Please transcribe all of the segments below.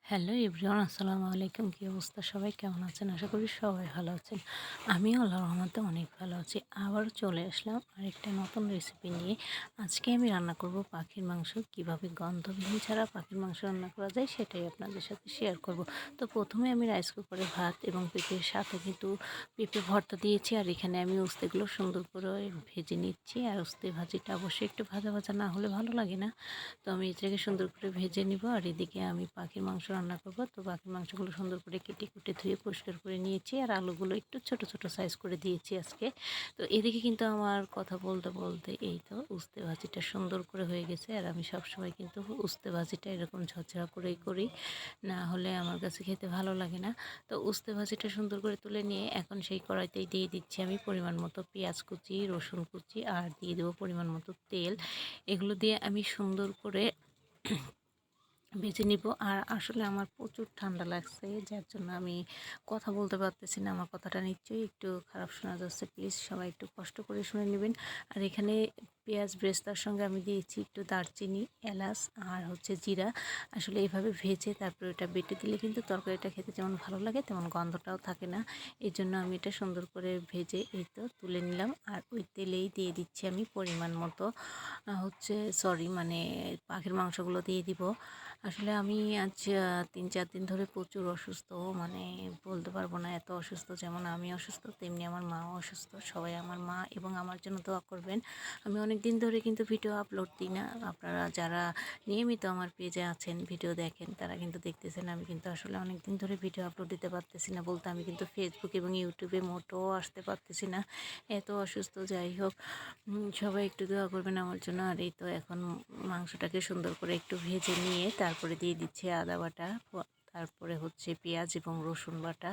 Hello everyone, আসসালামু আলাইকুম। কী অবস্থা, সবাই কেমন আছেন? আশা করি সবাই ভালো আছেন। আমিও আল্লাহর রহমতে অনেক ভালো আছি। আবারও চলে আসলাম আরেকটা নতুন রেসিপি নিয়ে। আজকে আমি রান্না করব পাখির মাংস। কীভাবে গন্ধবিহীন ছাড়া পাখির মাংস রান্না করা যায় সেটাই আপনাদের সাথে শেয়ার করব। তো প্রথমে আমি রাইস কুকারে ভাত এবং পেঁপের সাথে কিন্তু পেঁপে ভর্তা দিয়েছি, আর এখানে আমি উস্তেগুলো সুন্দর করে ভেজে নিচ্ছি। আর উস্তে ভাজিটা অবশ্যই একটু ভাজা ভাজা না হলে ভালো লাগে না। তো আমি এটাকে সুন্দর করে ভেজে নিব, আর এদিকে আমি পাখির মাংস রান্না করব। তো পাখির মাংসগুলো সুন্দর করে কেটে কুটে ধুয়ে পরিষ্কার করে নিয়েছি, আর আলুগুলো একটু ছোট ছোট সাইজ করে দিয়েছি আজকে। তো এদিকে কিন্তু আমার কথা বলতে বলতে এই তো উস্তে ভাজিটা সুন্দর করে হয়ে গেছে। আর আমি সবসময় কিন্তু উস্তে ভাজিটা এরকম ঝরঝরা করেই করি, না হলে আমার কাছে খেতে ভালো লাগে না। তো উস্তে ভাজিটা সুন্দর করে তুলে নিয়ে এখন সেই কড়াইতেই দিয়ে দিচ্ছি আমি পরিমাণ মতো পেঁয়াজ কুচি, রসুন কুচি, আর দিয়ে দেবো পরিমাণ মতো তেল। এগুলো দিয়ে আমি সুন্দর করে ভেজে নিব। আর আসলে আমার প্রচুর ঠান্ডা লাগছে, যার জন্য আমি কথা বলতে পারতেছি না। আমার কথাটা নিশ্চয়ই একটু খারাপ শোনা যাচ্ছে, প্লিজ সবাই একটু কষ্ট করে শুনে নেবেন। আর এখানে পেঁয়াজ ব্রেস্তার সঙ্গে আমি দিয়েছি একটু দারচিনি, এলাচ আর জিরা। আসলে এইভাবে ভেজে তারপরে এটা বেটে দিলে কিন্তু তরকারিটা খেতে যেমন ভালো লাগে তেমন গন্ধটাও থাকে না। এই জন্য আমি এটা সুন্দর করে ভেজে এই তো তুলে নিলাম। আর ওই তেলেই দিয়ে দিচ্ছি আমি পরিমাণ মতো মানে পাখির মাংসগুলো দিয়ে দিব। আসলে আমি আজ ৩-৪ দিন ধরে প্রচুর অসুস্থ, মানে বলতে পারবো না এত অসুস্থ। যেমন আমি অসুস্থ তেমনি আমার মাও অসুস্থ। সবাই আমার মা এবং আমার জন্য দোয়া করবেন। আমি অনেক দিন ধরে কিন্তু ভিডিও আপলোড দিই না। আপনারা যারা নিয়মিত আমার পেজে আছেন, ভিডিও দেখেন, তারা কিন্তু দেখতেছেন আমি কিন্তু আসলে অনেক দিন ধরে ভিডিও আপলোড দিতে পারতেছি না। বলতে আমি কিন্তু ফেসবুক এবং ইউটিউবে মোটেও আসতে পারতেছি না, এত অসুস্থ। যাই হোক, সবাই একটু দোয়া করবেন আমার জন্য। আর এই তো এখন মাংসটাকে সুন্দর করে একটু ভেজে নিয়ে তারপরে দিয়ে দিচ্ছি আদা বাটা, তারপরে পেঁয়াজ এবং রসুন বাটা,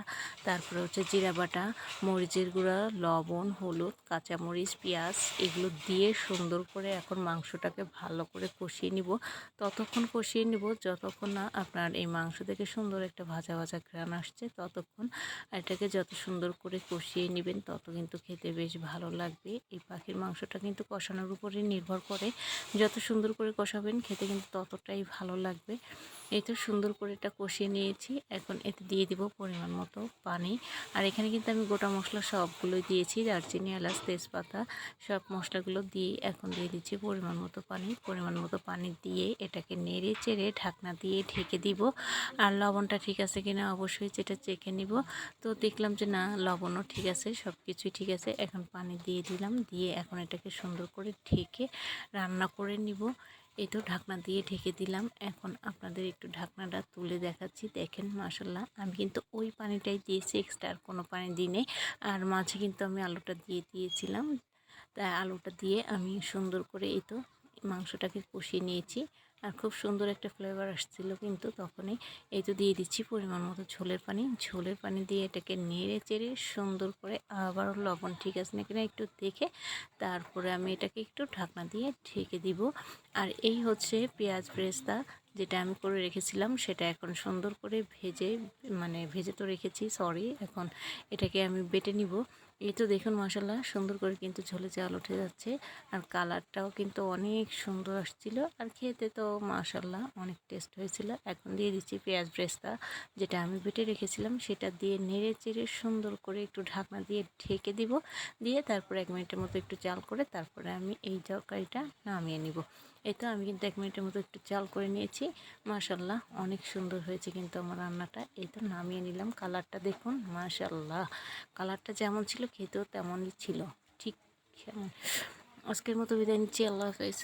তারপরে জিরা বাটা, মরিচের গুঁড়া, লবণ, হলুদ, কাঁচামরিচ, পেঁয়াজ এগুলো দিয়ে সুন্দর করে এখন মাংসটাকে ভালো করে কষিয়ে নিব। ততক্ষণ কষিয়ে নিব যতক্ষণ না আপনার এই মাংস থেকে সুন্দর একটা ভাজা ভাজা ঘ্রাণ আসছে, ততক্ষণ এটাকে যত সুন্দর করে কষিয়ে নেবেন তত কিন্তু খেতে বেশ ভালো লাগবে। এই পাখির মাংসটা কিন্তু কষানোর উপরে নির্ভর করে, যত সুন্দর করে কষাবেন খেতে কিন্তু ততটাই ভালো লাগবে। এই তো সুন্দর করে এটা কষিয়ে নিয়েছি। এখন এতে দিয়ে দিব পরিমাণ মতো পানি। আর এখানে কিন্তু আমি গোটা মশলা সবগুলোই দিয়েছি, দারচিনি, এলাচ, তেজপাতা সব মশলাগুলো দিয়ে এখন দিয়ে দিচ্ছি পরিমাণ মতো পানি। পরিমাণ মতো পানি দিয়ে এটাকে নেড়ে চেড়ে ঢাকনা দিয়ে ঢেকে দিব। আর লবণটা ঠিক আছে কিনা অবশ্যই যেটা চেখে নিব। তো দেখলাম যে না, লবণও ঠিক আছে, সব কিছুই ঠিক আছে। এখন পানি দিয়ে দিলাম, দিয়ে এখন এটাকে সুন্দর করে ঢেকে রান্না করে নিব। এই তো ঢাকনা দিয়ে ঢেকে দিলাম। এখন আপনাদের একটু ঢাকনাটা তুলে দেখাচ্ছি। দেখেন মাশাল্লাহ, আমি কিন্তু ওই পানিটাই দিয়েছি, এক্সট্রা আর কোনো পানি দিই নেই। আর মাঝে কিন্তু আমি আলুটা দিয়ে দিয়েছিলাম, তাই আলুটা দিয়ে আমি সুন্দর করে এই তো মাংসটাকে কষিয়ে নিয়েছি। আর খুব সুন্দর একটা ফ্লেভার আসছিল কিন্তু তখনই। এই তো দিয়ে দিচ্ছি পরিমাণ মতো ঝোলের পানি। ঝোলের পানি দিয়ে এটাকে নেড়ে চেড়ে সুন্দর করে আবারও লবণ ঠিক আছে না কিনা একটু দেখে তারপরে আমি এটাকে একটু ঢাকনা দিয়ে ঢেকে দিব। আর এই পেঁয়াজ ব্রেস্তা যেটা আমি করে রেখেছিলাম, সেটা এখন সুন্দর করে ভেজে তো রেখেছি, সরি। এখন এটাকে আমি বেটে নিব। এই তো দেখুন মাশাল্লাহ, সুন্দর করে কিন্তু ঝোলে চাল উঠে যাচ্ছে। আর কালারটাও কিন্তু অনেক সুন্দর আসছিল, আর খেতে তো মাশাল্লাহ অনেক টেস্ট হয়েছিল। এখন দিয়ে দিচ্ছি পেঁয়াজ ব্রেস্তা যেটা আমি বেটে রেখেছিলাম, সেটা দিয়ে নেড়ে চেড়ে সুন্দর করে একটু ঢাকনা দিয়ে ঢেকে দিব। দিয়ে তারপরে 1 মিনিটের মতো একটু জাল করে তারপরে আমি এই তরকারিটা নামিয়ে নিব। এই তো আমি কিন্তু 1 মিনিটের মতো একটু জাল করে নিয়েছি। মাশাল্লাহ অনেক সুন্দর হয়েছে কিন্তু আমার রান্নাটা। এই তো নামিয়ে নিলাম। কালারটা দেখুন মাশাল্লাহ, কালারটা যেমন ছিল খেতেও তেমনই ছিল, ঠিক। আজকের মতো বিদায় নিচ্ছি, আল্লাহ হাফেজ।